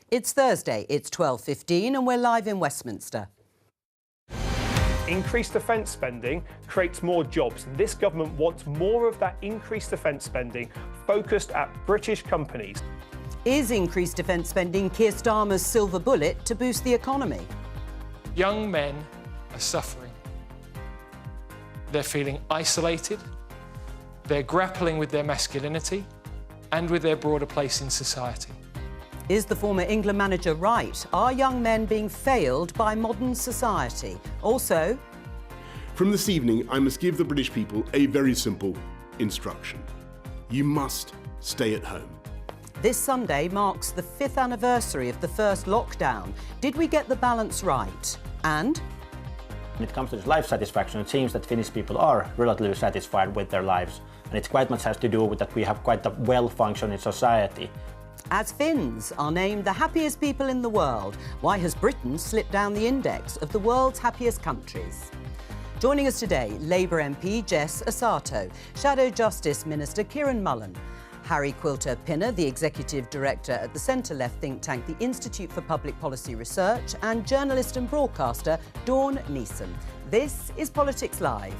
It's Thursday, it's 12:15 and we're live in Westminster. Increased defence spending creates more jobs. This government wants more of that increased defence spending focused at British companies. Is increased defence spending Keir Starmer's silver bullet to boost the economy? Young men are suffering. They're feeling isolated. They're grappling with their masculinity and with their broader place in society. Is the former England manager right? Are young men being failed by modern society? Also, from this evening, I must give the British people a very simple instruction. You must stay at home. this Sunday marks the 5th anniversary of the first lockdown. Did we get the balance right? And when it comes to this life satisfaction, it seems that Finnish people are relatively satisfied with their lives. And it quite much has to do with that we have quite a well-functioning society. as Finns are named the happiest people in the world, why has Britain slipped down the index of the world's happiest countries? Joining us today, Labour MP Jess Asato, Shadow Justice Minister Kieran Mullen, Harry Quilter-Pinner, the Executive Director at the centre-left think tank the Institute for Public Policy Research, and journalist and broadcaster Dawn Neeson. This is Politics Live.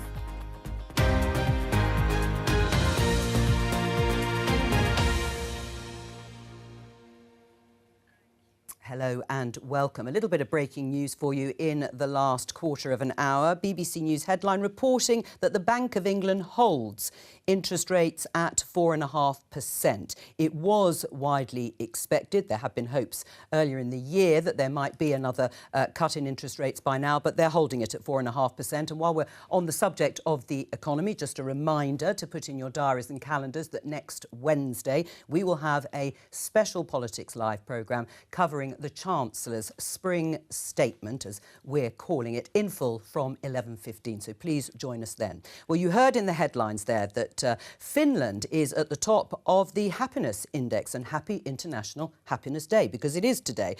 Hello and welcome. A little bit of breaking news for you in the last quarter of an hour. BBC News headline reporting that the Bank of England holds interest rates at 4.5%. It was widely expected. There have been hopes earlier in the year that there might be another cut in interest rates by now, but they're holding it at 4.5%. And while we're on the subject of the economy, just a reminder to put in your diaries and calendars that next Wednesday we will have a special Politics Live programme covering the Chancellor's spring statement, as we're calling it, in full from 11:15. So please join us then. Well, you heard in the headlines there that Finland is at the top of the happiness index, and happy International Happiness Day, because it is today.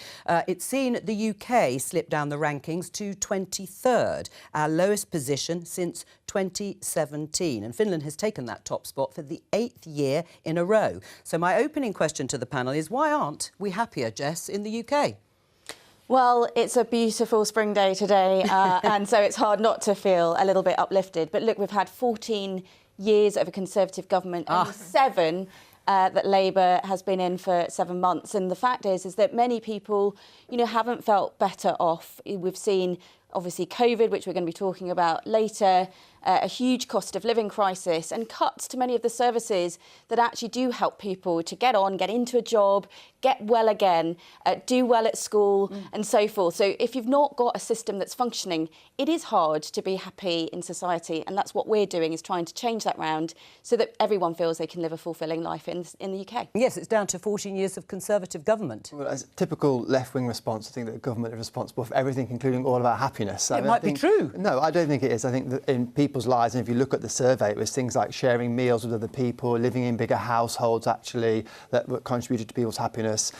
It's seen the UK slip down the rankings to 23rd, our lowest position since 2017. And Finland has taken that top spot for the 8th year in a row. So my opening question to the panel is, why aren't we happier, Jess, in the UK? Well, it's a beautiful spring day today, and so it's hard not to feel a little bit uplifted. But look, we've had 14 years of a Conservative government, only 7 that Labour has been in for 7 months. And the fact is that many people, haven't felt better off. We've seen, obviously, COVID, which we're going to be talking about later, a huge cost of living crisis and cuts to many of the services that actually do help people to get on, get into a job, get well again, do well at school and so forth. So if you've not got a system that's functioning, it is hard to be happy in society. And that's what we're doing, is trying to change that round so that everyone feels they can live a fulfilling life in the UK. Yes, it's down to 14 years of Conservative government. Well, as a typical left-wing response, I think that the government is responsible for everything, including all of our happiness. It might be true. No, I don't think it is. I think that in people's lives, and if you look at the survey, it was things like sharing meals with other people, living in bigger households, actually, that contributed to people's happiness.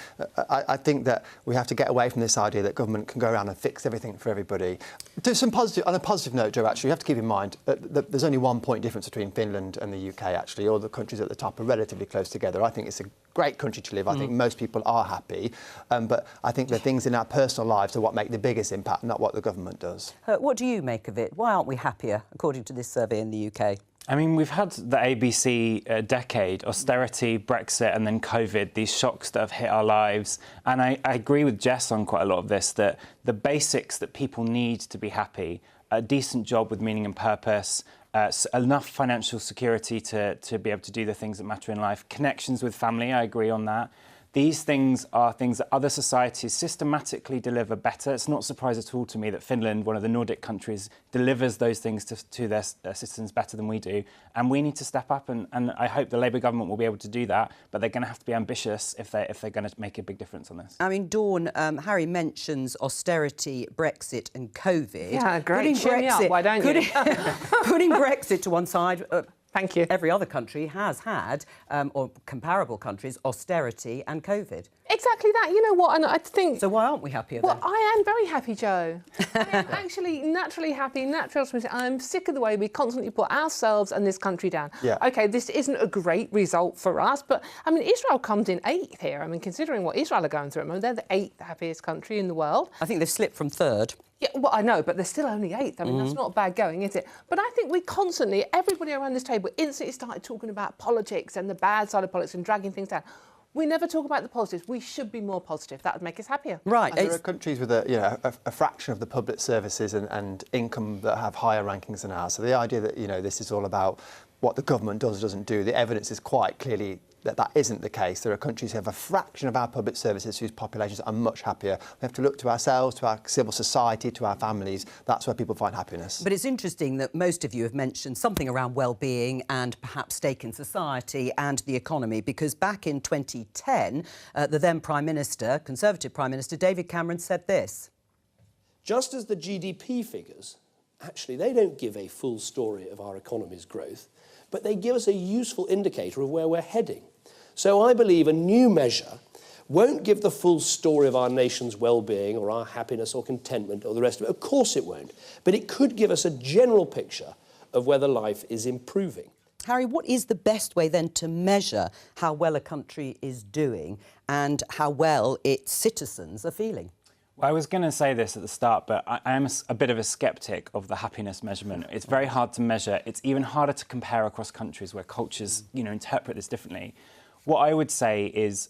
I think that we have to get away from this idea that government can go around and fix everything for everybody. On a positive note, Joe, actually, you have to keep in mind that there's only 1 point difference between Finland and the UK, actually. All the countries at the top are relatively close together. I think it's a great country to live. I think most people are happy. But I think the things in our personal lives are what make the biggest impact, not what the government does. What do you make of it? Why aren't we happier, according to this survey in the UK? I mean, we've had the ABC decade, austerity, Brexit and then COVID, these shocks that have hit our lives. And I agree with Jess on quite a lot of this, that the basics that people need to be happy, a decent job with meaning and purpose, enough financial security to be able to do the things that matter in life, connections with family, I agree on that. These things are things that other societies systematically deliver better. It's not a surprise at all to me that Finland, one of the Nordic countries, delivers those things to their citizens better than we do. And we need to step up, and I hope the Labour government will be able to do that, but they're going to have to be ambitious if they're going to make a big difference on this. I mean, Dawn, Harry mentions austerity, Brexit and COVID. Yeah, great. Cheer me up, why don't you? Putting Brexit to one side, Thank you. Every other country has had, or comparable countries, austerity and COVID. Exactly that. You know what? And I think... So why aren't we happier Well, then? I am very happy, Joe. I am actually naturally happy, naturally optimistic. I'm sick of the way we constantly put ourselves and this country down. Yeah. OK, this isn't a great result for us, but, I mean, Israel comes in 8th here. I mean, considering what Israel are going through at the moment, they're the 8th happiest country in the world. I think they've slipped from 3rd. Yeah, well, I know, but they're still only 8th. I mean, that's not bad going, is it? But I think we constantly, everybody around this table instantly started talking about politics and the bad side of politics and dragging things down. We never talk about the positives. We should be more positive. That would make us happier. Right. And there are countries with a fraction of the public services and income that have higher rankings than ours. So the idea that, this is all about what the government does or doesn't do, the evidence is quite clearly that isn't the case. There are countries who have a fraction of our public services whose populations are much happier. We have to look to ourselves, to our civil society, to our families. That's where people find happiness. But it's interesting that most of you have mentioned something around well-being and perhaps stake in society and the economy, because back in 2010, the then Prime Minister, Conservative Prime Minister David Cameron said this. Just as the GDP figures, actually, they don't give a full story of our economy's growth, but they give us a useful indicator of where we're heading. So I believe a new measure won't give the full story of our nation's well-being or our happiness or contentment or the rest of it. Of course it won't. But it could give us a general picture of whether life is improving. Harry, what is the best way then to measure how well a country is doing and how well its citizens are feeling? Well, I was going to say this at the start, but I am a bit of a sceptic of the happiness measurement. It's very hard to measure. It's even harder to compare across countries where cultures, interpret this differently. What I would say is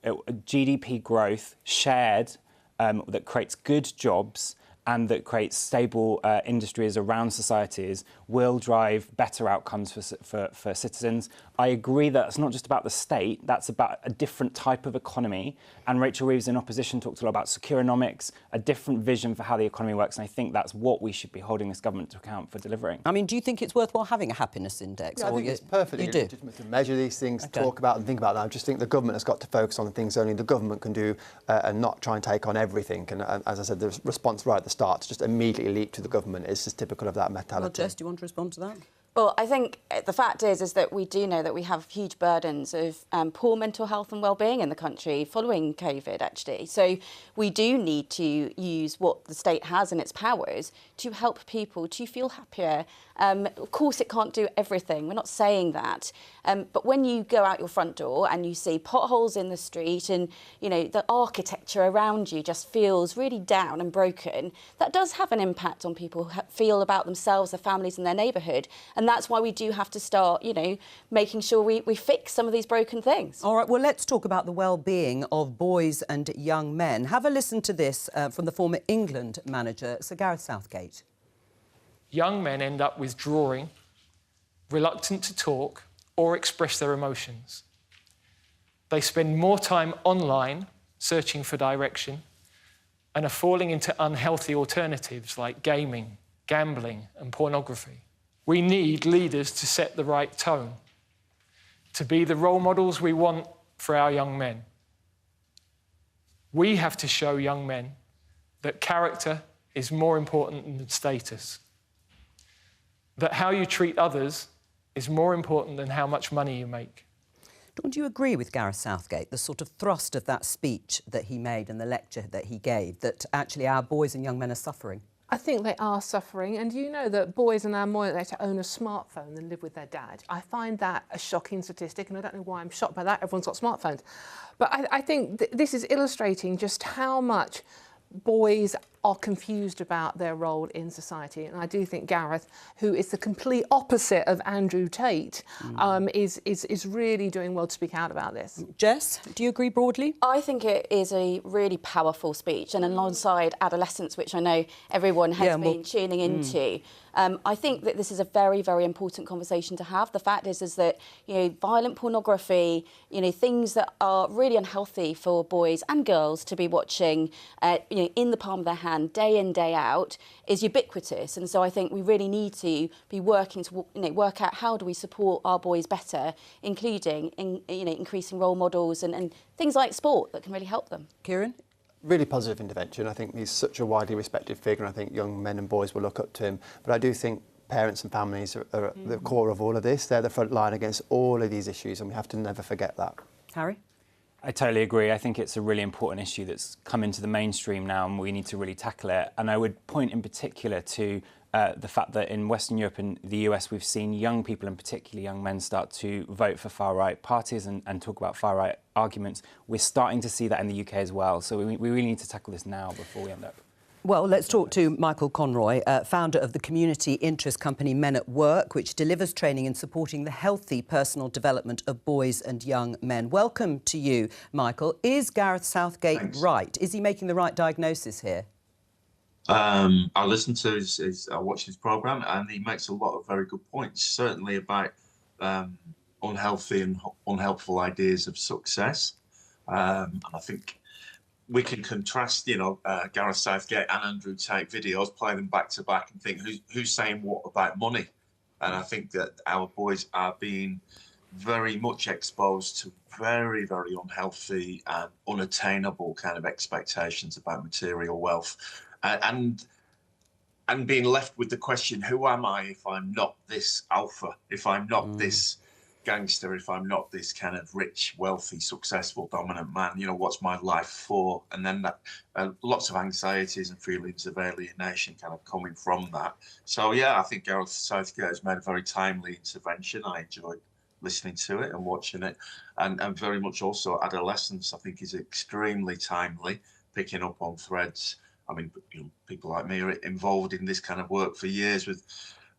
GDP growth shared that creates good jobs and that creates stable industries around societies will drive better outcomes for citizens. I agree that it's not just about the state, that's about a different type of economy. And Rachel Reeves in opposition talked a lot about securonomics, a different vision for how the economy works. And I think that's what we should be holding this government to account for delivering. I mean, do you think it's worthwhile having a happiness index? Yeah, I think it's perfectly legitimate to measure these things, talk about and think about them. I just think the government has got to focus on the things only the government can do and not try and take on everything. And as I said, the response right at the start to just immediately leap to the government is just typical of that mentality. Well, Jess, do you want to respond to that? Well, I think the fact is that we do know that we have huge burdens of poor mental health and well-being in the country following COVID, actually. So we do need to use what the state has in its powers to help people to feel happier. Of course, it can't do everything. We're not saying that. But when you go out your front door and you see potholes in the street and, the architecture around you just feels really down and broken, that does have an impact on people who feel about themselves, their families and their neighbourhood. And that's why we do have to start, making sure we fix some of these broken things. All right, well, let's talk about the well-being of boys and young men. Have a listen to this from the former England manager, Sir Gareth Southgate. Young men end up withdrawing, reluctant to talk or express their emotions. They spend more time online searching for direction and are falling into unhealthy alternatives like gaming, gambling and pornography. We need leaders to set the right tone, to be the role models we want for our young men. We have to show young men that character is more important than status, that how you treat others is more important than how much money you make. Don't you agree with Gareth Southgate, the sort of thrust of that speech that he made and the lecture that he gave, that actually our boys and young men are suffering? I think they are suffering, and you know that boys are now more likely to own a smartphone than live with their dad. I find that a shocking statistic, and I don't know why I'm shocked by that. Everyone's got smartphones. But I think this is illustrating just how much boys are confused about their role in society. And I do think Gareth, who is the complete opposite of Andrew Tate, is really doing well to speak out about this. Jess, do you agree broadly? I think it is a really powerful speech, and alongside adolescence, which I know everyone has been tuning into, I think that this is a very, very important conversation to have. The fact is that, violent pornography, things that are really unhealthy for boys and girls to be watching, in the palm of their hand, day in, day out, is ubiquitous. And so I think we really need to be working to, work out how do we support our boys better, including increasing role models and things like sport that can really help them. Kieran? Really positive intervention. I think he's such a widely respected figure, and I think young men and boys will look up to him. But I do think parents and families are at the core of all of this. They're the front line against all of these issues, and we have to never forget that. Harry? I totally agree. I think it's a really important issue that's come into the mainstream now, and we need to really tackle it. And I would point in particular to the fact that in Western Europe and the US, we've seen young people, and particularly young men, start to vote for far-right parties and talk about far-right arguments. We're starting to see that in the UK as well. So we really need to tackle this now before we end up. Well, let's talk to Michael Conroy, founder of the community interest company Men at Work, which delivers training in supporting the healthy personal development of boys and young men. Welcome to you, Michael. Is Gareth Southgate right? Is he making the right diagnosis here? I listen to I watch his programme, and he makes a lot of very good points, certainly about unhealthy and unhelpful ideas of success. And I think we can contrast, Gareth Southgate and Andrew Tate videos, play them back to back, and think who's saying what about money. And I think that our boys are being very much exposed to very, very unhealthy and unattainable kind of expectations about material wealth. And being left with the question, who am I if I'm not this alpha, if I'm not this gangster, if I'm not this kind of rich, wealthy, successful, dominant man, what's my life for? And then that lots of anxieties and feelings of alienation kind of coming from that. So, yeah, I think Gareth Southgate has made a very timely intervention. I enjoyed listening to it and watching it. And very much also adolescence, I think, is extremely timely, picking up on threads. I mean, people like me are involved in this kind of work for years.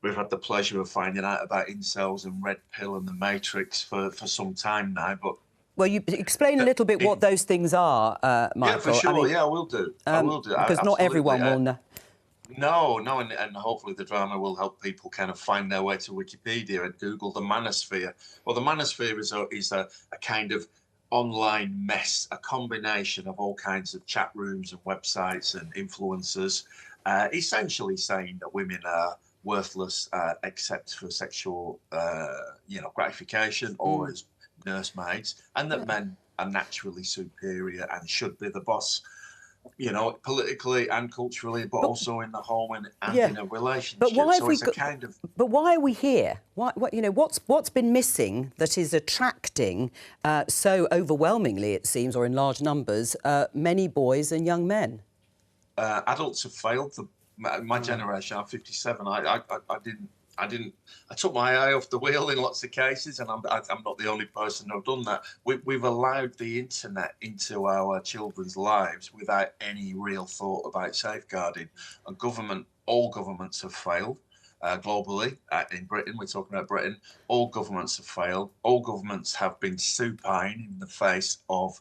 We've had the pleasure of finding out about incels and Red Pill and the Matrix for some time now. But well, you explain a little bit what those things are, Michael. Yeah, for sure. I will do. I will do. Because not everyone will know. No, and hopefully the drama will help people kind of find their way to Wikipedia and Google the manosphere. Well, the manosphere is a kind of online mess, a combination of all kinds of chat rooms and websites and influencers, essentially saying that women are worthless except for sexual, gratification or as nursemaids, and that men are naturally superior and should be the boss, politically and culturally, but also in the home and in a relationship. But why have so we it's a kind of... But why are we here? What's been missing that is attracting so overwhelmingly, it seems, or in large numbers, many boys and young men? Adults have failed. My generation, I'm 57. I took my eye off the wheel in lots of cases, and I'm not the only person who've done that. We've allowed the internet into our children's lives without any real thought about safeguarding. And all governments have failed globally. In Britain, we're talking about Britain, all governments have failed. All governments have been supine in the face of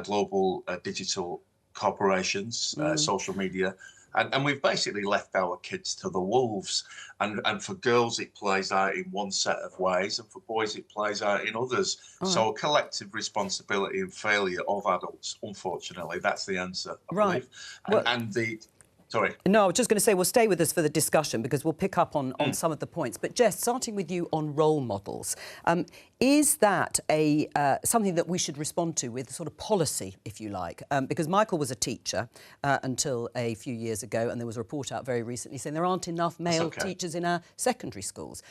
global digital corporations, social media. And we've basically left our kids to the wolves. And for girls, it plays out in one set of ways, and for boys, it plays out in others. So a collective responsibility and failure of adults, unfortunately, that's the answer, I believe. Sorry. No, I was just going to say, well, stay with us for the discussion because we'll pick up on some of the points. But Jess, starting with you on role models, is that something that we should respond to with sort of policy, if you like? Because Michael was a teacher until a few years ago, and there was a report out very recently saying there aren't enough male teachers in our secondary schools,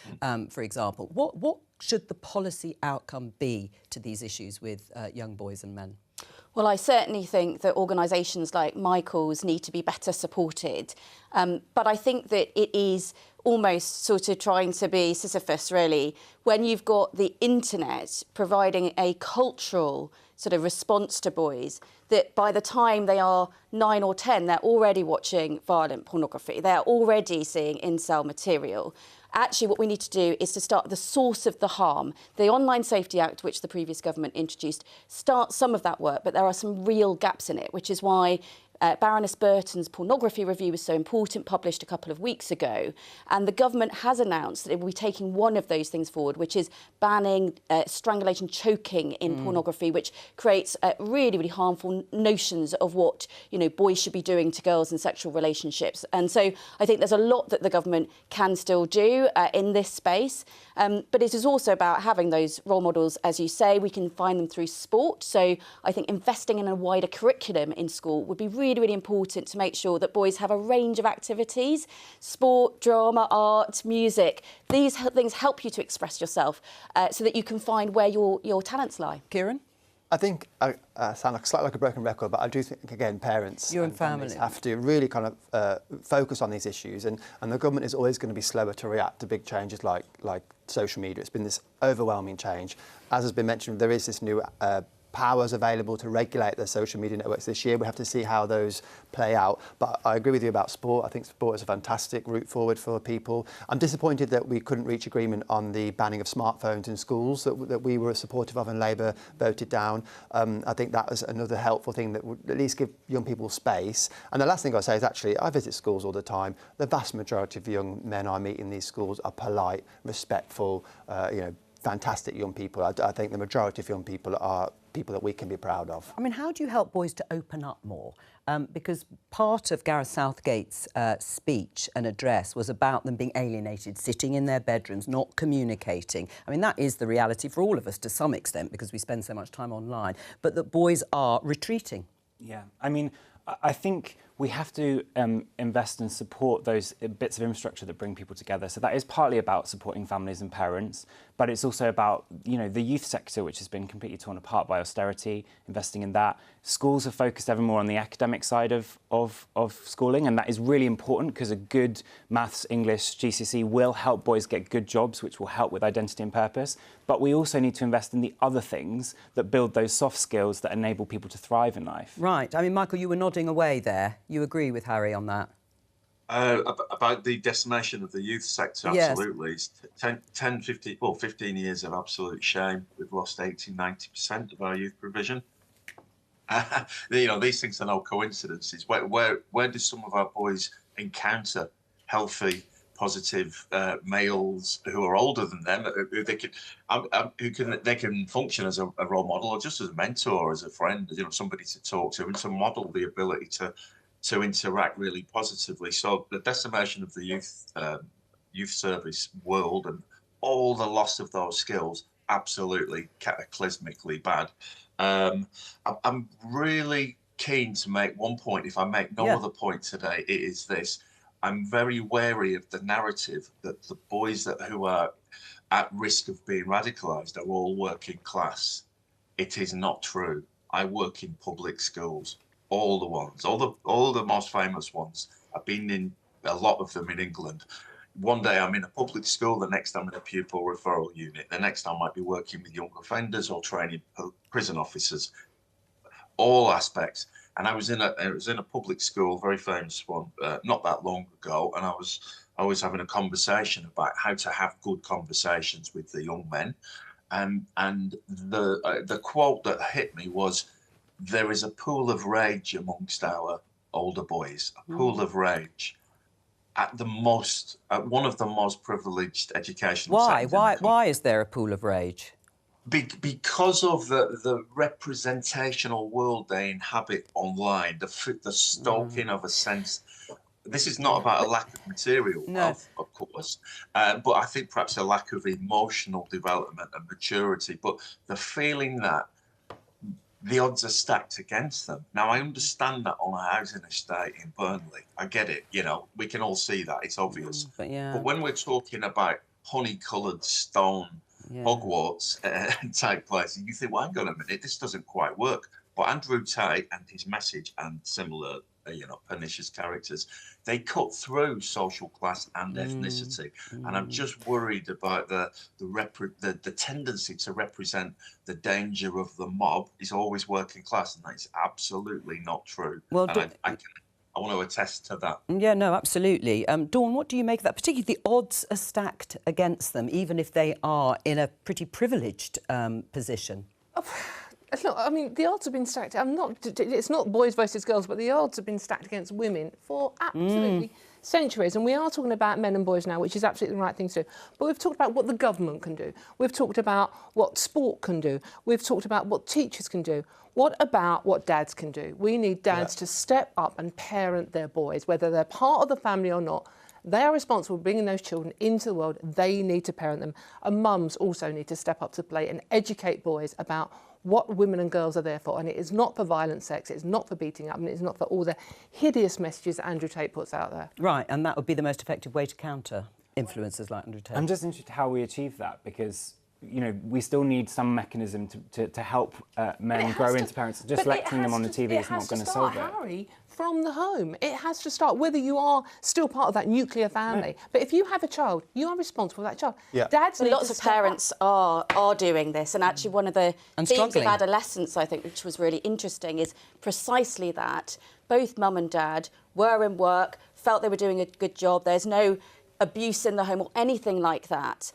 for example. What should the policy outcome be to these issues with young boys and men? Well, I certainly think that organisations like Michael's need to be better supported. But I think that it is almost sort of trying to be Sisyphus, really, when you've got the internet providing a cultural sort of response to boys, that by the time they are 9 or 10, they're already watching violent pornography. They're already seeing incel material. Actually, what we need to do is to start at the source of the harm. The Online Safety Act, which the previous government introduced, starts some of that work, but there are some real gaps in it, which is why Baroness Burton's pornography review was so important, published a couple of weeks ago. And the government has announced that it will be taking one of those things forward, which is banning strangulation, choking in pornography, which creates really, really harmful notions of what, boys should be doing to girls in sexual relationships. And so I think there's a lot that the government can still do in this space. But it is also about having those role models, as you say. We can find them through sport. So I think investing in a wider curriculum in school would be really really, really important to make sure that boys have a range of activities, sport, drama, art, music. These things help you to express yourself so that you can find where your talents lie. Kieran? I think I sound slightly like a broken record, but I do think, again, parents and families have to really kind of focus on these issues, and the government is always going to be slower to react to big changes like social media. It's been this overwhelming change. As has been mentioned, there is this new powers available to regulate the social media networks this year. We have to see how those play out. But I agree with you about sport. I think sport is a fantastic route forward for people. I'm disappointed that we couldn't reach agreement on the banning of smartphones in schools that we were supportive of and Labour voted down. I think that was another helpful thing that would at least give young people space. And the last thing I'll say is actually, I visit schools all the time. The vast majority of young men I meet in these schools are polite, respectful, fantastic young people. I think the majority of young people are people that we can be proud of. I mean, how do you help boys to open up more? Because part of Gareth Southgate's speech and address was about them being alienated, sitting in their bedrooms, not communicating. I mean, that is the reality for all of us to some extent because we spend so much time online, but that boys are retreating. Yeah, I mean, I think we have to invest and support those bits of infrastructure that bring people together. So that is partly about supporting families and parents, but it's also about, the youth sector, which has been completely torn apart by austerity, investing in that. Schools have focused ever more on the academic side of schooling, and that is really important because a good maths, English, GCSE will help boys get good jobs, which will help with identity and purpose. But we also need to invest in the other things that build those soft skills that enable people to thrive in life. Right. I mean, Michael, you were nodding away there. You agree with Harry on that? About the decimation of the youth sector, absolutely. Yes. 15 years of absolute shame. We've lost 80-90% of our youth provision. These things are no coincidences. Where do some of our boys encounter healthy, positive males who are older than them, who they can function as a role model or just as a mentor, as a friend, somebody to talk to and to model the ability to interact really positively. So the decimation of the youth service world and all the loss of those skills, absolutely cataclysmically bad. I'm really keen to make one point. If I make no other point today, it is this. I'm very wary of the narrative that the boys who are at risk of being radicalised are all working class. It is not true. I work in public schools, all the ones, all the most famous ones. I've been in a lot of them in England. One day I'm in a public school, the next I'm in a pupil referral unit, the next I might be working with young offenders or training prison officers, all aspects. And I was in a public school, very famous one, not that long ago, and I was having a conversation about how to have good conversations with the young men, and the quote that hit me was, "There is a pool of rage amongst our older boys, a pool of rage." At one of the most privileged educational settings. Why is there a pool of rage? Because of the representational world they inhabit online, the stoking of a sense. This is not about a lack of material, of course, but I think perhaps a lack of emotional development and maturity, but the feeling that the odds are stacked against them. Now, I understand that on a housing estate in Burnley. I get it, we can all see that, it's obvious. But when we're talking about honey-coloured stone Hogwarts type places, you think, well, hang on a minute, this doesn't quite work. But Andrew Tate and his message and similar, pernicious characters, they cut through social class and ethnicity. And I'm just worried about the tendency to represent the danger of the mob is always working class, and that is absolutely not true. Well, I want to attest to that. Yeah, no, absolutely. Dawn, what do you make of that? Particularly the odds are stacked against them, even if they are in a pretty privileged position. Look, I mean, the odds have been stacked. It's not boys versus girls, but the odds have been stacked against women for absolutely centuries. And we are talking about men and boys now, which is absolutely the right thing to do. But we've talked about what the government can do. We've talked about what sport can do. We've talked about what teachers can do. What about what dads can do? We need dads to step up and parent their boys, whether they're part of the family or not. They are responsible for bringing those children into the world. They need to parent them. And mums also need to step up to the plate and educate boys about what women and girls are there for. And it is not for violent sex, it's not for beating up, and it's not for all the hideous messages that Andrew Tate puts out there. Right, and that would be the most effective way to counter influencers like Andrew Tate. I'm just interested how we achieve that, because we still need some mechanism to help men grow into parents. Just lecturing them on the TV is not going to solve it. Harry, from the home. It has to start, whether you are still part of that nuclear family. Yeah. But if you have a child, you are responsible for that child. Yeah. Dads lots of parents are doing this, and actually one of the themes of adolescence, I think, which was really interesting, is precisely that. Both mum and dad were in work, felt they were doing a good job. There's no abuse in the home or anything like that.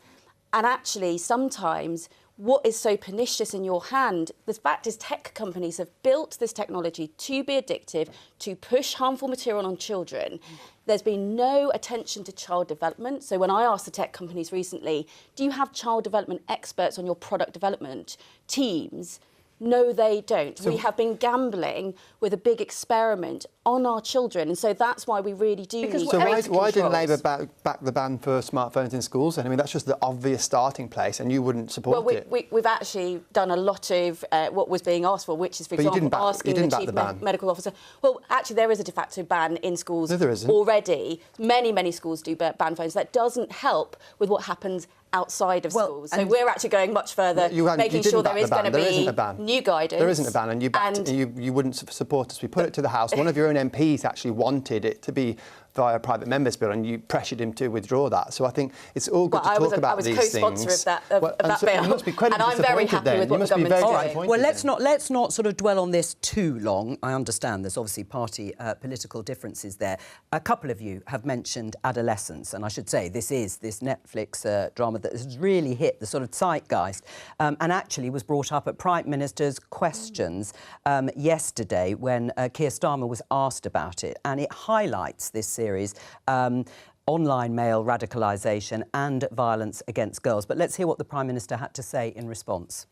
And actually, sometimes what is so pernicious in your hand, the fact is tech companies have built this technology to be addictive, to push harmful material on children. There's been no attention to child development. So when I asked the tech companies recently, do you have child development experts on your product development teams? No, they don't. So we have been gambling with a big experiment on our children, and so that's why we really do need. So why didn't Labour back the ban for smartphones in schools? And I mean, that's just the obvious starting place, and you wouldn't support it. We've actually done a lot of what was being asked for, which is, for example, asking the chief medical officer. Well, actually, there is a de facto ban in schools already. Many schools do ban phones. That doesn't help with what happens outside of schools. So we're actually going much further, making sure there is going to be new guidance. There isn't a ban, and you wouldn't support us. We put it to the House. One of your own MPs actually wanted it to be via a private member's bill, and you pressured him to withdraw that. So I think it's all good to talk about these things. I was co-sponsor of that bill, you must be and I'm very happy with what the government's doing. All right. Well, let's not sort of dwell on this too long. I understand there's obviously party political differences there. A couple of you have mentioned adolescence, and I should say this is this Netflix drama that has really hit the sort of zeitgeist, and actually was brought up at Prime Minister's Questions yesterday when Keir Starmer was asked about it, and it highlights this series. Online male radicalisation and violence against girls. But let's hear what the Prime Minister had to say in response.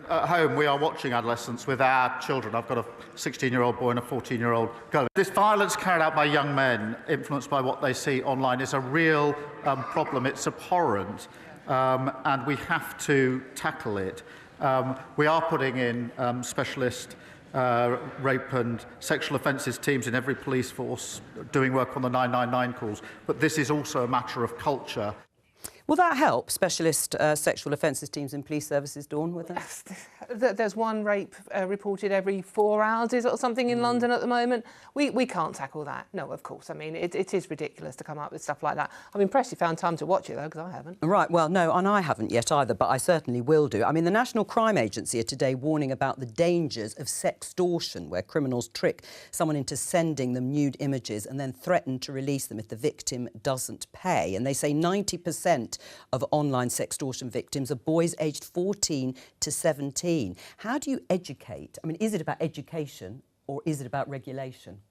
At home, we are watching adolescence with our children. I've got a 16-year-old boy and a 14-year-old girl. This violence carried out by young men, influenced by what they see online, is a real problem. It's abhorrent, and we have to tackle it. We are putting in specialist rape and sexual offences teams in every police force, doing work on the 999 calls. But this is also a matter of culture. Will that help, specialist sexual offences teams in police services, Dawn, with that? There's one rape reported every 4 hours or something in London at the moment. We can't tackle that. No, of course. I mean, it is ridiculous to come up with stuff like that. I'm impressed you found time to watch it, though, because I haven't. Right, well, no, and I haven't yet either, but I certainly will do. I mean, the National Crime Agency are today warning about the dangers of sextortion, where criminals trick someone into sending them nude images and then threaten to release them if the victim doesn't pay. And they say 90% of online sextortion victims are boys aged 14 to 17. How do you educate? I mean, is it about education or is it about regulation?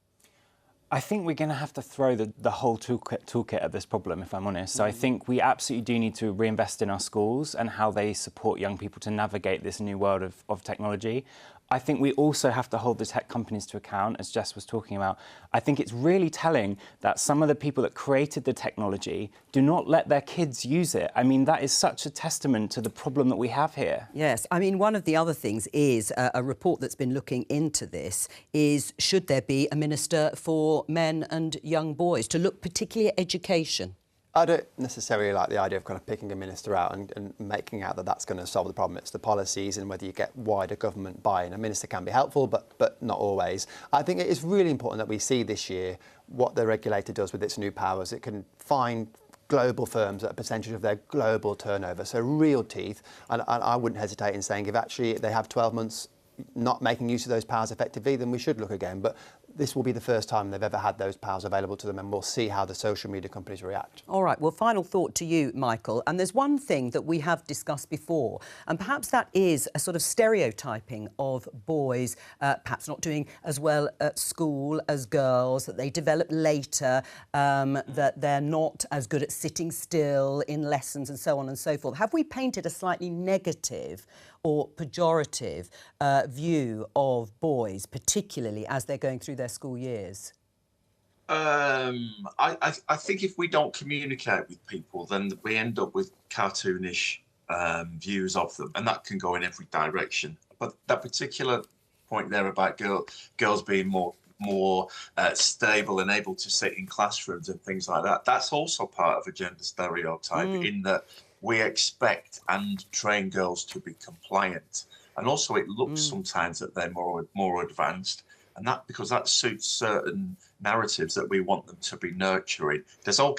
I think we're going to have to throw the whole toolkit at this problem, if I'm honest. So I think we absolutely do need to reinvest in our schools and how they support young people to navigate this new world of technology. I think we also have to hold the tech companies to account, as Jess was talking about. I think it's really telling that some of the people that created the technology do not let their kids use it. I mean, that is such a testament to the problem that we have here. Yes, I mean, one of the other things is a report that's been looking into this is, should there be a minister for men and young boys to look particularly at education? I don't necessarily like the idea of kind of picking a minister out and making out that that's going to solve the problem. It's the policies and whether you get wider government buy-in. A minister can be helpful, but not always. I think it is really important that we see this year what the regulator does with its new powers. It can fine global firms at a percentage of their global turnover, so real teeth. And I wouldn't hesitate in saying if actually they have 12 months not making use of those powers effectively, then we should look again. But this will be the first time they've ever had those powers available to them, and we'll see how the social media companies react. All right, well, final thought to you, Michael. And there's one thing that we have discussed before, and perhaps that is a sort of stereotyping of boys, perhaps not doing as well at school as girls, that they develop later, that they're not as good at sitting still in lessons and so on and so forth. Have we painted a slightly negative or pejorative view of boys, particularly as they're going through their school years? I think if we don't communicate with people, then we end up with cartoonish views of them, and that can go in every direction. But that particular point there about girls being more stable and able to sit in classrooms and things like that, that's also part of a gender stereotype in that we expect and train girls to be compliant. And also it looks sometimes that they're more advanced, and that because that suits certain narratives that we want them to be nurturing. There's all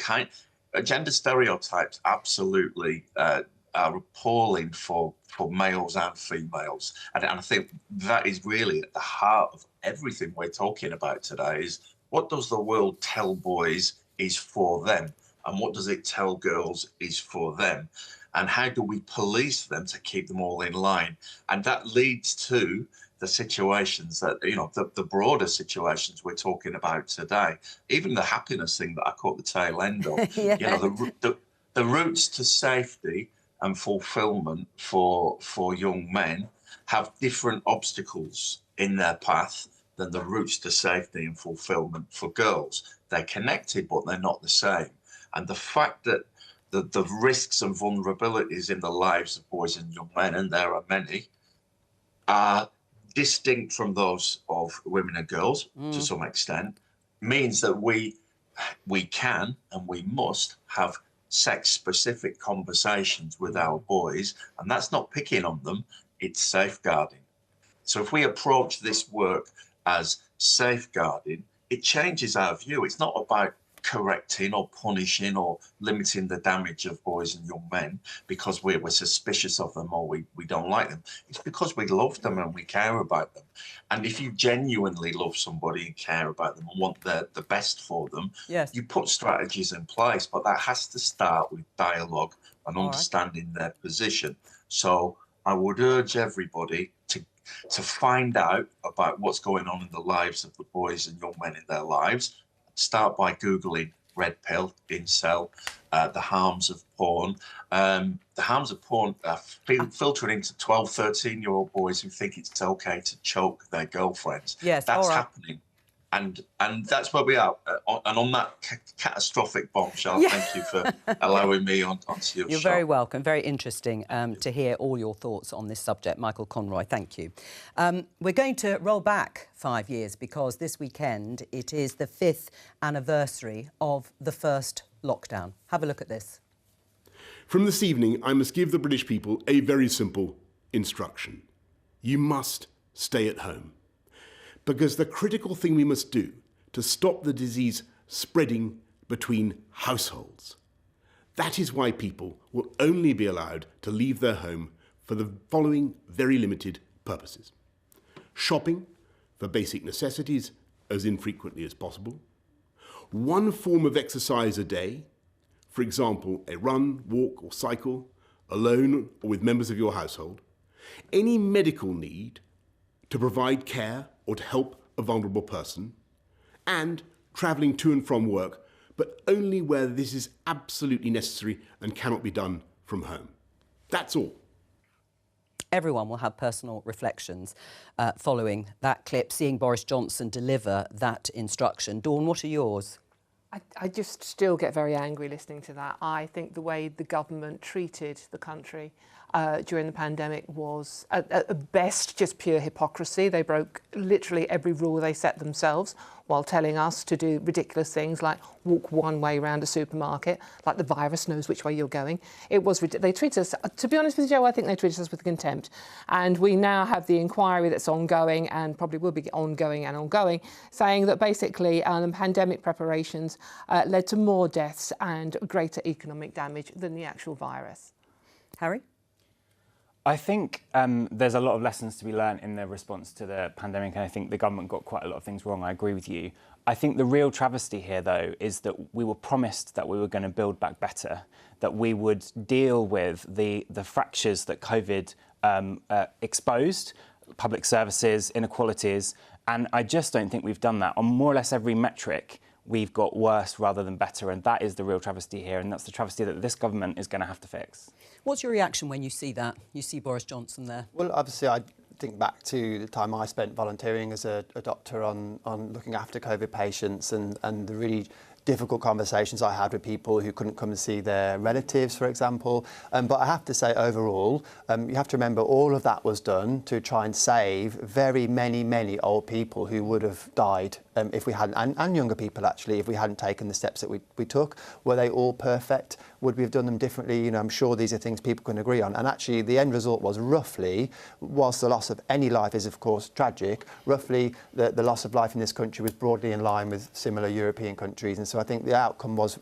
gender stereotypes absolutely are appalling for males and females. And I think that is really at the heart of everything we're talking about today is what does the world tell boys is for them? And what does it tell girls is for them? And how do we police them to keep them all in line? And that leads to the situations that, the broader situations we're talking about today. Even the happiness thing that I caught the tail end of, the routes to safety and fulfillment for young men have different obstacles in their path than the routes to safety and fulfillment for girls. They're connected, but they're not the same. And the fact that the risks and vulnerabilities in the lives of boys and young men, and there are many, are distinct from those of women and girls to some extent, means that we can and we must have sex-specific conversations with our boys, and that's not picking on them, it's safeguarding. So if we approach this work as safeguarding, it changes our view. It's not about correcting or punishing or limiting the damage of boys and young men because we're suspicious of them or we don't like them. It's because we love them and we care about them. And if you genuinely love somebody and care about them and want the best for them, you put strategies in place, but that has to start with dialogue and understanding their position. So I would urge everybody to find out about what's going on in the lives of the boys and young men in their lives. Start by Googling red pill, incel, the harms of porn. The harms of porn are filtering into 12, 13-year-old boys who think it's okay to choke their girlfriends. Yes, that's happening. And that's where we are. And on that catastrophic bombshell, thank you for allowing me onto your show. You're very welcome. Very interesting to hear all your thoughts on this subject. Michael Conroy, thank you. We're going to roll back 5 years because this weekend it is the 5th anniversary of the first lockdown. Have a look at this. From this evening, I must give the British people a very simple instruction. You must stay at home. Because the critical thing we must do to stop the disease spreading between households. That is why people will only be allowed to leave their home for the following very limited purposes. Shopping for basic necessities as infrequently as possible. One form of exercise a day, for example, a run, walk or cycle, alone or with members of your household. Any medical need to provide care or to help a vulnerable person, and travelling to and from work, but only where this is absolutely necessary and cannot be done from home. That's all. Everyone will have personal reflections following that clip, seeing Boris Johnson deliver that instruction. Dawn, what are yours? I just still get very angry listening to that. I think the way the government treated the country during the pandemic was at best just pure hypocrisy. They broke literally every rule they set themselves while telling us to do ridiculous things like walk one way around a supermarket, like the virus knows which way you're going. It was they treated us, to be honest with you, Joe, I think they treated us with contempt. And we now have the inquiry that's ongoing and probably will be ongoing, saying that basically pandemic preparations led to more deaths and greater economic damage than the actual virus. Harry? I think there's a lot of lessons to be learned in the response to the pandemic, and I think the government got quite a lot of things wrong. I agree with you. I think the real travesty here, though, is that we were promised that we were going to build back better, that we would deal with the fractures that COVID exposed, public services, inequalities, and I just don't think we've done that. On more or less every metric, we've got worse rather than better, and that is the real travesty here, and that's the travesty that this government is going to have to fix. What's your reaction when you see that? You see Boris Johnson there? Well, obviously, I think back to the time I spent volunteering as a doctor on looking after COVID patients and the really difficult conversations I had with people who couldn't come and see their relatives, for example. But I have to say, overall, you have to remember all of that was done to try and save very many old people who would have died if we hadn't, and younger people actually, if we hadn't taken the steps that we took. Were they all perfect? Would we have done them differently? You know, I'm sure these are things people can agree on. And actually, the end result was roughly, whilst the loss of any life is of course tragic, roughly the loss of life in this country was broadly in line with similar European countries. And so I think the outcome was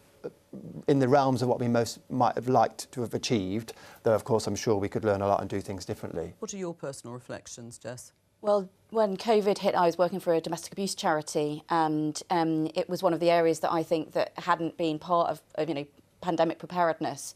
in the realms of what we most might have liked to have achieved, though of course I'm sure we could learn a lot and do things differently. What are your personal reflections, Jess? Well, when COVID hit, I was working for a domestic abuse charity, and it was one of the areas that I think that hadn't been part of pandemic preparedness.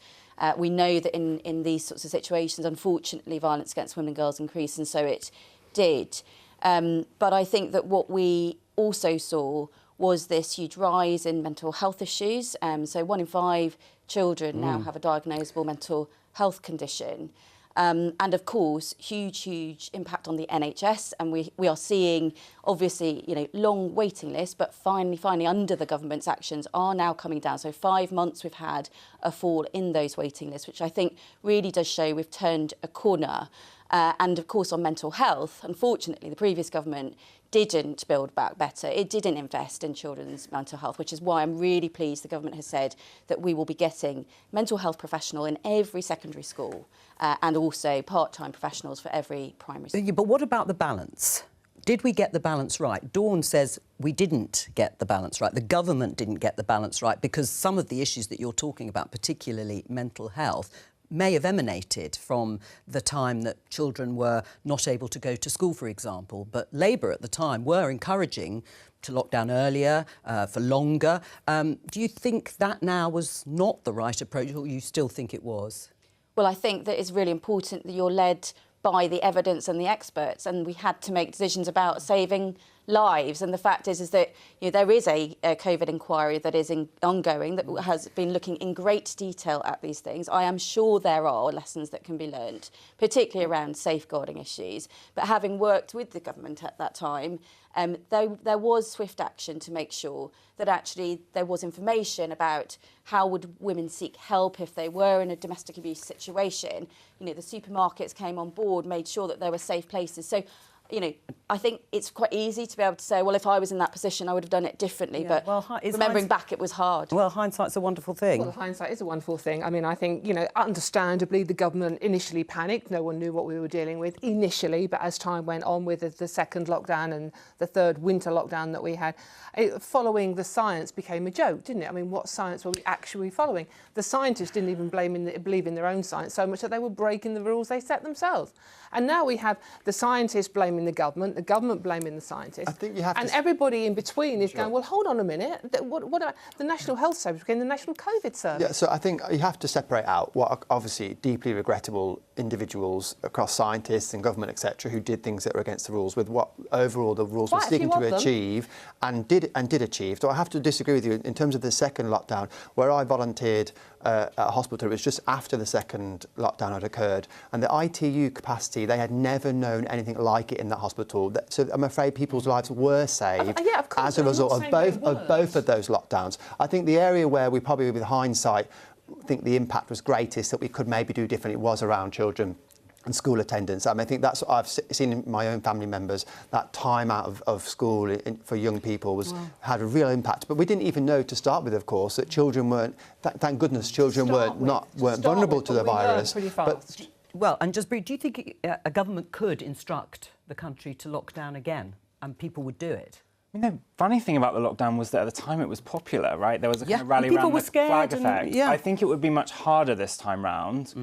We know that in these sorts of situations, unfortunately, violence against women and girls increased, and so it did. But I think that what we also saw was this huge rise in mental health issues. So 1 in 5 children now have a diagnosable mental health condition. And of course, huge impact on the NHS. And we are seeing, obviously, long waiting lists, but finally, under the government's actions, are now coming down. So 5 months we've had a fall in those waiting lists, which I think really does show we've turned a corner. And of course, on mental health, unfortunately, the previous government didn't build back better. It didn't invest in children's mental health, which is why I'm really pleased the government has said that we will be getting mental health professional in every secondary school and also part-time professionals for every primary school. But what about the balance? Did we get the balance right? Dawn says we didn't get the balance right. The government didn't get the balance right because some of the issues that you're talking about, particularly mental health, may have emanated from the time that children were not able to go to school, for example. But Labour at the time were encouraging to lock down earlier, for longer. Do you think that now was not the right approach, or you still think it was? Well, I think that it's really important that you're led by the evidence and the experts, and we had to make decisions about saving lives. And the fact is that there is a COVID inquiry that is ongoing that has been looking in great detail at these things. I am sure there are lessons that can be learned, particularly around safeguarding issues. But having worked with the government at that time, there was swift action to make sure that actually there was information about how would women seek help if they were in a domestic abuse situation. The supermarkets came on board, made sure that there were safe places. So, I think it's quite easy to be able to say, well, if I was in that position, I would have done it differently. Yeah. But remembering back, it was hard. Well, hindsight's a wonderful thing. Well, hindsight is a wonderful thing. I mean, I think, understandably, the government initially panicked. No one knew what we were dealing with initially. But as time went on with the second lockdown and the third winter lockdown that we had, following the science became a joke, didn't it? I mean, what science were we actually following? The scientists didn't even believe in their own science so much that they were breaking the rules they set themselves. And now we have the scientists blaming the government blaming the scientists. I think you have and everybody in between is going, well, hold on a minute. What about the National Health Service became the National COVID Service? Yeah, so I think you have to separate out what are obviously deeply regrettable individuals across scientists and government, etc., who did things that were against the rules with what overall the rules were seeking to achieve and did achieve. So I have to disagree with you in terms of the second lockdown, where I volunteered at a hospital. It was just after the second lockdown had occurred, and the ITU capacity, they had never known anything like it in that hospital. So I'm afraid people's lives were saved as a result of both of those lockdowns. I think the area where we probably, with hindsight, think the impact was greatest that we could maybe do differently was around children and school attendance. I mean, I think that's what I've seen in my own family members. That time out of school for young people had a real impact. But we didn't even know to start with, of course, that children weren't. Thank goodness, children weren't vulnerable to the virus. Pretty fast. Well, and just briefly, do you think a government could instruct the country to lock down again and people would do it? I mean, the funny thing about the lockdown was that at the time it was popular, right? There was a kind of rally around the flag effect. I think it would be much harder this time round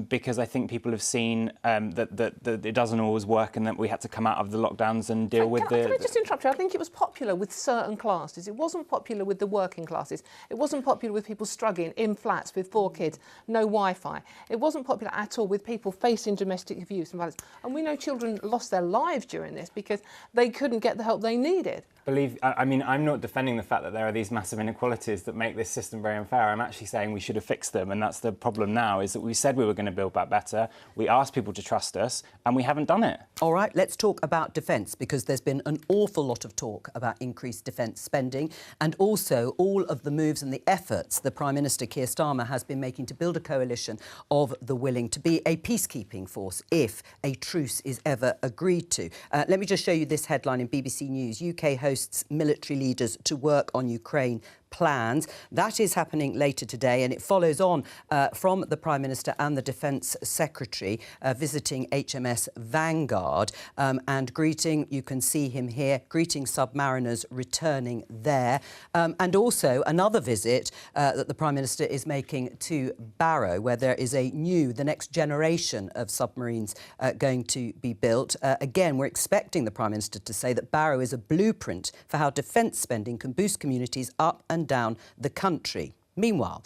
because I think people have seen that it doesn't always work and that we had to come out of the lockdowns and deal with the... Can I just interrupt you? I think it was popular with certain classes. It wasn't popular with the working classes. It wasn't popular with people struggling in flats with 4 kids, no Wi-Fi. It wasn't popular at all with people facing domestic abuse and violence. And we know children lost their lives during this because they couldn't get the help they needed. I mean, I'm not defending the fact that there are these massive inequalities that make this system very unfair. I'm actually saying we should have fixed them, and that's the problem now, is that we said we were going to build back better, we asked people to trust us, and we haven't done it. All right, let's talk about defence, because there's been an awful lot of talk about increased defence spending, and also all of the moves and the efforts the Prime Minister Keir Starmer has been making to build a coalition of the willing to be a peacekeeping force if a truce is ever agreed to. Let me just show you this headline in BBC News. UK hosts military leaders to work on Ukraine plans. That is happening later today, and it follows on from the Prime Minister and the Defence Secretary visiting HMS Vanguard and greeting, you can see him here, greeting submariners returning there. And also another visit that the Prime Minister is making to Barrow, where there is the next generation of submarines going to be built. Again, we're expecting the Prime Minister to say that Barrow is a blueprint for how defence spending can boost communities up and down the country. Meanwhile,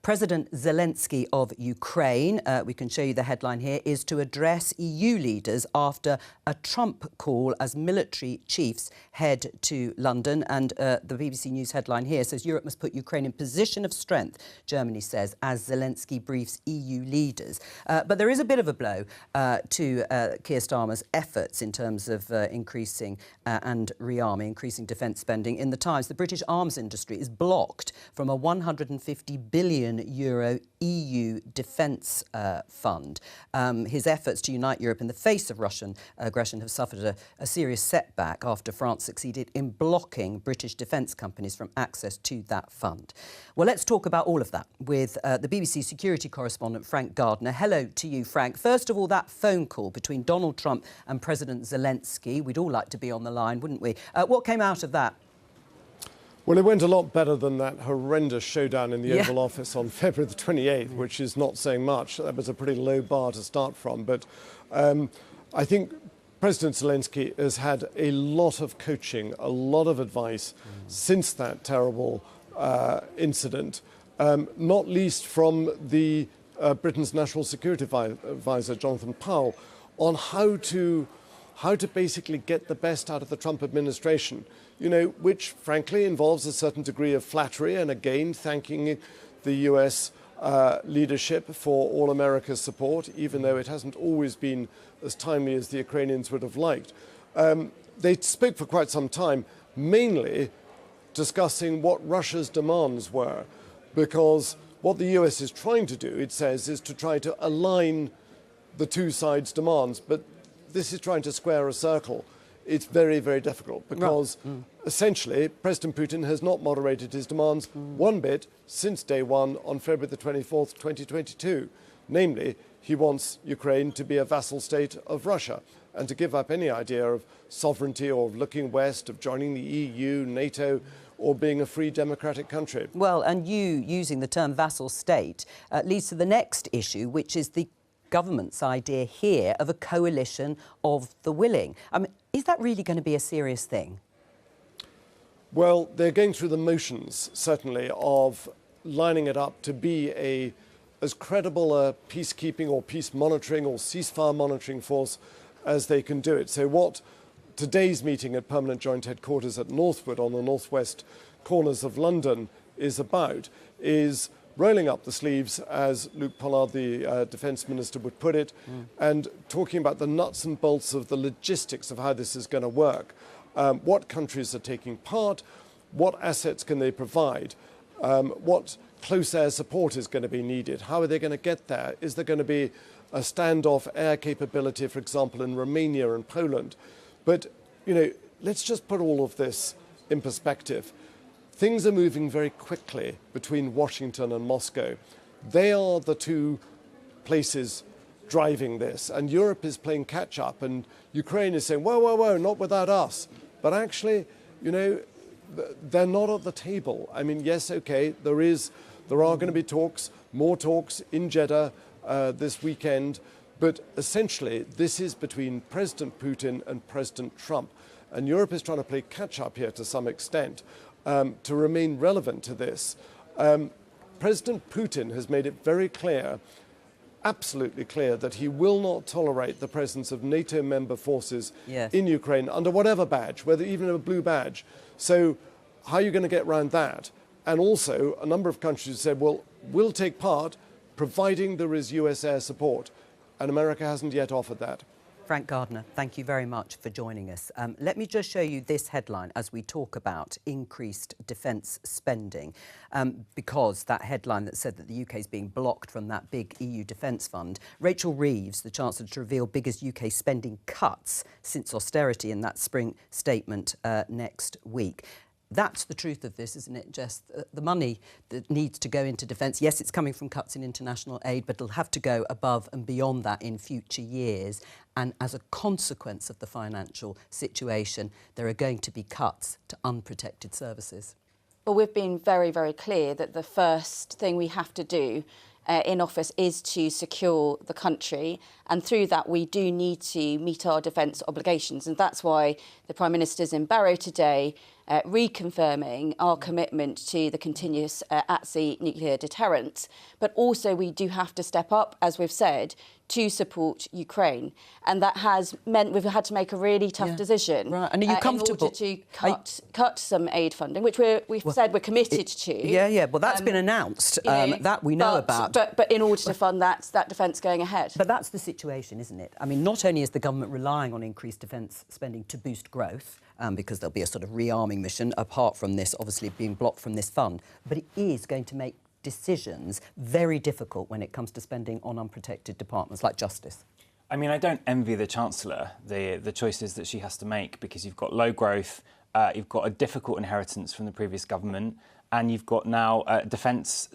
President Zelensky of Ukraine, we can show you the headline here, is to address EU leaders after a Trump call as military chiefs head to London. And the BBC News headline here says Europe must put Ukraine in position of strength, Germany says, as Zelensky briefs EU leaders. But there is a bit of a blow to Keir Starmer's efforts in terms of increasing and rearming, increasing defence spending. In the Times, the British arms industry is blocked from a €150 billion EU defence fund. His efforts to unite Europe in the face of Russian aggression have suffered a serious setback after France succeeded in blocking British defence companies from access to that fund. Well, let's talk about all of that with the BBC security correspondent Frank Gardner. Hello to you, Frank. First of all, that phone call between Donald Trump and President Zelensky. We'd all like to be on the line, wouldn't we? What came out of that? Well, it went a lot better than that horrendous showdown in the Oval Office on February the 28th, which is not saying much. That was a pretty low bar to start from. But I think President Zelensky has had a lot of coaching, a lot of advice since that terrible incident, not least from the Britain's National Security Advisor, Jonathan Powell, on how to basically get the best out of the Trump administration, which frankly involves a certain degree of flattery and again thanking the US leadership for all America's support, even though it hasn't always been as timely as the Ukrainians would have liked. They spoke for quite some time, mainly discussing what Russia's demands were, because what the US is trying to do, it says, is to try to align the two sides' demands, but this is trying to square a circle. It's very, very difficult because essentially President Putin has not moderated his demands one bit since day one on February the 24th, 2022. Namely, he wants Ukraine to be a vassal state of Russia and to give up any idea of sovereignty or of looking west, of joining the EU, NATO, or being a free democratic country. Well, and you using the term vassal state leads to the next issue, which is the government's idea here of a coalition of the willing. I mean, is that really going to be a serious thing? Well, they're going through the motions, certainly, of lining it up to be as credible a peacekeeping or peace monitoring or ceasefire monitoring force as they can do it. So what today's meeting at Permanent Joint Headquarters at Northwood on the northwest corners of London is about is rolling up the sleeves, as Luke Pollard, the Defence Minister, would put it, and talking about the nuts and bolts of the logistics of how this is going to work. What countries are taking part, what assets can they provide, what close air support is going to be needed, how are they going to get there, is there going to be a standoff air capability, for example, in Romania and Poland. But, let's just put all of this in perspective. Things are moving very quickly between Washington and Moscow. They are the two places driving this, and Europe is playing catch up, and Ukraine is saying, whoa, whoa, whoa, not without us. But actually, they're not at the table. I mean, yes, okay, there are going to be talks, more talks in Jeddah this weekend, but essentially this is between President Putin and President Trump, and Europe is trying to play catch up here to some extent. To remain relevant to this. President Putin has made it very clear absolutely clear that he will not tolerate the presence of NATO member forces Yes. in Ukraine under whatever badge, whether even a blue badge. So how are you going to get around that? And also, a number of countries said, well, we'll take part providing there is US air support. And America hasn't yet offered that. Frank Gardner, thank you very much for joining us. Let me just show you this headline as we talk about increased defence spending, because that headline that said that the UK is being blocked from that big EU defence fund. Rachel Reeves, the Chancellor, to reveal biggest UK spending cuts since austerity in that spring statement next week. That's the truth of this, isn't it, Jess? The money that needs to go into defence, yes, it's coming from cuts in international aid, but it'll have to go above and beyond that in future years. And as a consequence of the financial situation, there are going to be cuts to unprotected services. Well, we've been very, very clear that the first thing we have to do in office is to secure the country, and through that we do need to meet our defence obligations, and that's why the Prime Minister's in Barrow today reconfirming our commitment to the continuous at-sea nuclear deterrent. But also we do have to step up, as we've said, to support Ukraine. And that has meant we've had to make a really tough decision. Right. And are you comfortable? In order to cut some aid funding, which we've said we're committed to. Yeah. Well, that's been announced. That we know about. But in order to fund that defence going ahead. But that's the situation, isn't it? I mean, not only is the government relying on increased defence spending to boost growth, because there'll be a sort of rearming mission, apart from this obviously being blocked from this fund, but it is going to make decisions very difficult when it comes to spending on unprotected departments like justice. I mean, I don't envy the Chancellor the choices that she has to make, because you've got low growth, you've got a difficult inheritance from the previous government, and you've got now defence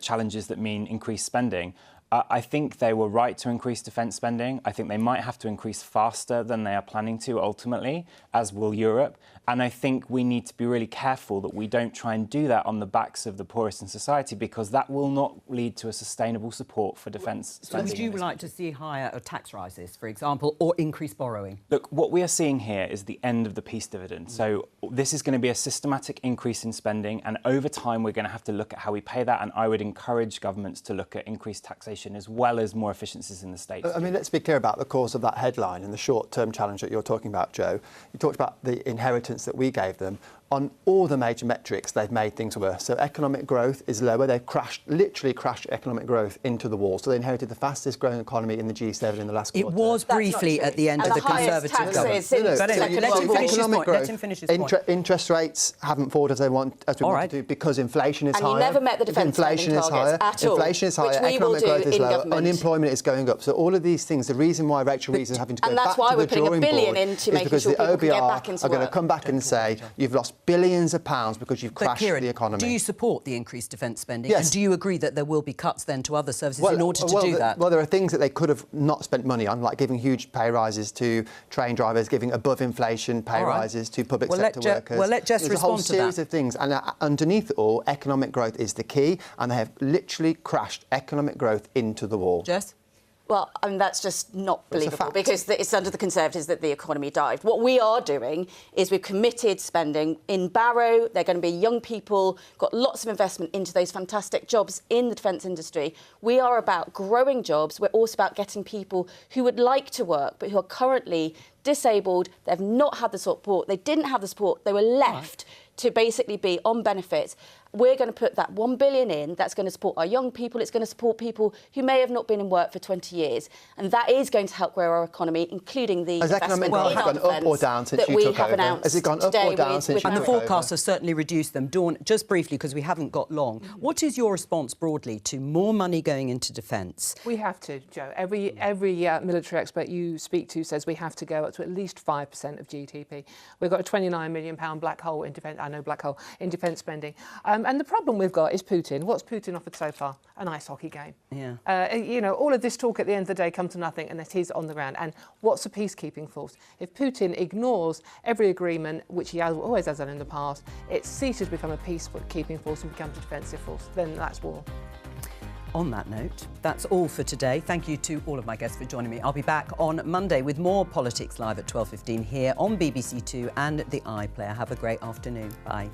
challenges that mean increased spending. I think they were right to increase defence spending. I think they might have to increase faster than they are planning to ultimately, as will Europe. And I think we need to be really careful that we don't try and do that on the backs of the poorest in society, because that will not lead to a sustainable support for defence spending. So would you like to see higher tax rises, for example, or increased borrowing? Look, what we are seeing here is the end of the peace dividend. So this is going to be a systematic increase in spending, and over time we're going to have to look at how we pay that, and I would encourage governments to look at increased taxation as well as more efficiencies in the state. I mean, let's be clear about the cause of that headline and the short-term challenge that you're talking about, Joe. You talked about the inheritance that we gave them. On all the major metrics, they've made things worse. So economic growth is lower. They've literally crashed economic growth into the wall. So they inherited the fastest growing economy in the G7 in the last quarter. It was briefly at the end of the Conservative government. Let him finish his point. Interest rates haven't fallen as we want to do, because inflation is higher. And you never met the defence spending targets at all. Inflation is higher. Economic growth is lower. Unemployment is going up. So all of these things, the reason why Rachel Reeves is having to go back to the drawing board is because the OBR are going to come back and say, you've lost billions of pounds because you've crashed the economy. Do you support the increased defence spending? Yes. And do you agree that there will be cuts then to other services in order to do that? Well, there are things that they could have not spent money on, like giving huge pay rises to train drivers, giving above inflation pay rises to public sector workers. Well, let Jess respond to that. There's a whole series of things. And underneath it all, economic growth is the key. And they have literally crashed economic growth into the wall. Jess? Well, I mean, that's just not believable, because it's under the Conservatives that the economy dived. What we are doing is we've committed spending. In Barrow, they're going to be young people, got lots of investment into those fantastic jobs in the defence industry. We are about growing jobs. We're also about getting people who would like to work but who are currently disabled. They've not had the support. They didn't have the support. They were left to basically be on benefits. We're going to put that $1 billion in. That's going to support our young people. It's going to support people who may have not been in work for 20 years. And that is going to help grow our economy, including the investment in our gone up or down since you took over? Has it gone up or down since you took over? And the forecasts have certainly reduced them. Dawn, just briefly, because we haven't got long, what is your response broadly to more money going into defence? We have to, Joe. Every military expert you speak to says we have to go up to at least 5% of GDP. We've got a £29 million black hole in defence. I know black hole in defence spending. And the problem we've got is Putin. What's Putin offered so far? An ice hockey game. Yeah. You know, all of this talk at the end of the day comes to nothing, and it is on the ground. And what's a peacekeeping force? If Putin ignores every agreement, which he always has done in the past, it ceases to become a peacekeeping force and becomes a defensive force. Then that's war. On that note, that's all for today. Thank you to all of my guests for joining me. I'll be back on Monday with more Politics Live at 12:15 here on BBC Two and the iPlayer. Have a great afternoon. Bye.